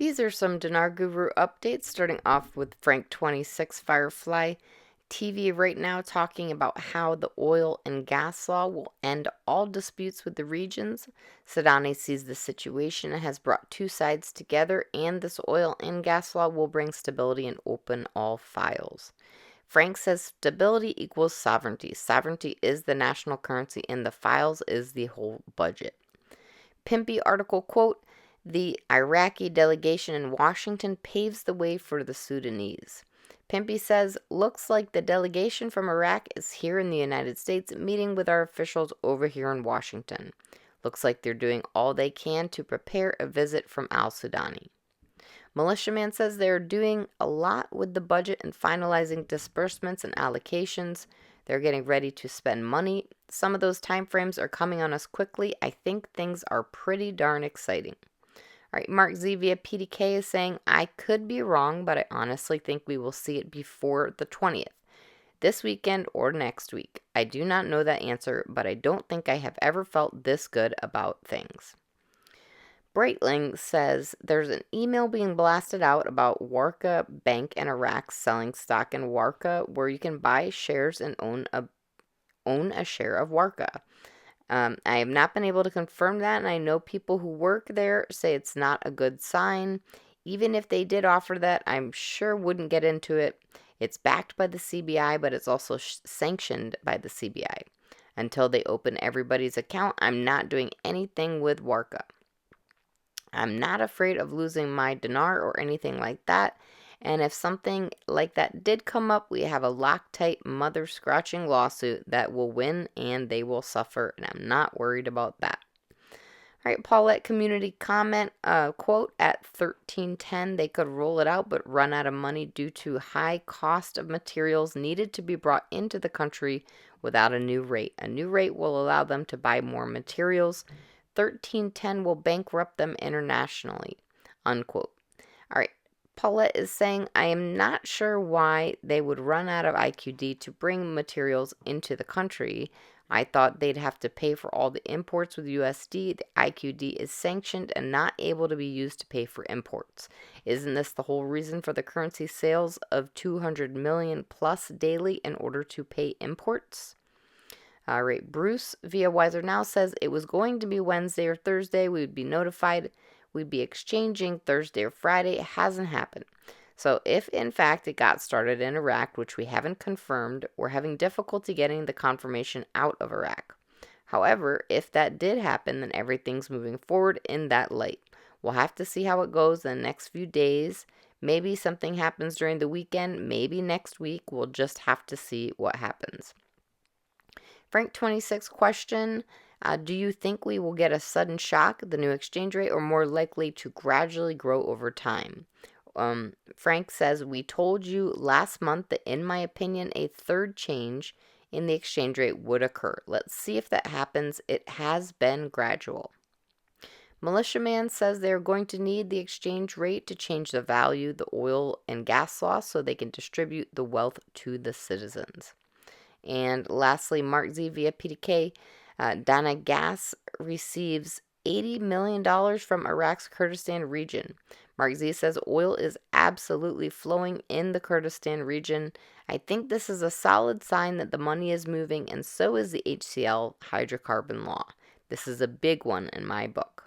These are some Dinar Guru updates, starting off with Frank 26 Firefly TV right now talking about how the oil and gas law will end all disputes with the regions. Sadani sees the situation and has brought two sides together, and this oil and gas law will bring stability and open all files. Frank says stability equals sovereignty. Sovereignty is the national currency, and the files is the whole budget. Pimpy article quote, the Iraqi delegation in Washington paves the way for the Sudanese. Pimpy says, looks like the delegation from Iraq is here in the United States meeting with our officials over here in Washington. Looks like they're doing all they can to prepare a visit from al-Sudani. Militiaman says they're doing a lot with the budget and finalizing disbursements and allocations. They're getting ready to spend money. Some of those timeframes are coming on us quickly. I think things are pretty darn exciting. All right, Mark Z via PDK is saying, I could be wrong, but I honestly think we will see it before the 20th. This weekend or next week. I do not know that answer, but I don't think I have ever felt this good about things. Breitling says there's an email being blasted out about Warka Bank in Iraq selling stock in Warka where you can buy shares and own a share of Warka. I have not been able to confirm that, and I know people who work there say it's not a good sign. Even if they did offer that, I'm sure wouldn't get into it. It's backed by the CBI, but it's also sanctioned by the CBI. Until they open everybody's account, I'm not doing anything with Warka. I'm not afraid of losing my dinar or anything like that. And if something like that did come up, we have a Loctite mother-scratching lawsuit that will win and they will suffer, and I'm not worried about that. All right, Paulette community comment, quote, at 1310, they could roll it out but run out of money due to high cost of materials needed to be brought into the country without a new rate. A new rate will allow them to buy more materials. 1310 will bankrupt them internationally, unquote. All right. Paulette is saying, I am not sure why they would run out of IQD to bring materials into the country. I thought they'd have to pay for all the imports with USD. The IQD is sanctioned and not able to be used to pay for imports. Isn't this the whole reason for the currency sales of 200 million plus daily in order to pay imports? All right, Bruce via Wiser Now says it was going to be Wednesday or Thursday. We would be notified. We'd be exchanging Thursday or Friday. It hasn't happened. So if, in fact, it got started in Iraq, which we haven't confirmed, we're having difficulty getting the confirmation out of Iraq. However, if that did happen, then everything's moving forward in that light. We'll have to see how it goes in the next few days. Maybe something happens during the weekend. Maybe next week. We'll just have to see what happens. Frank 26 question. Do you think we will get a sudden shock, the new exchange rate, or more likely to gradually grow over time? Frank says, we told you last month that, in my opinion, a third change in the exchange rate would occur. Let's see if that happens. It has been gradual. Militiaman says they're going to need the exchange rate to change the value, the oil and gas law, so they can distribute the wealth to the citizens. And lastly, Mark Z via PDK. Dana Gas receives $80 million from Iraq's Kurdistan region. Mark Z says oil is absolutely flowing in the Kurdistan region. I think this is a solid sign that the money is moving, and so is the HCL hydrocarbon law. This is a big one in my book.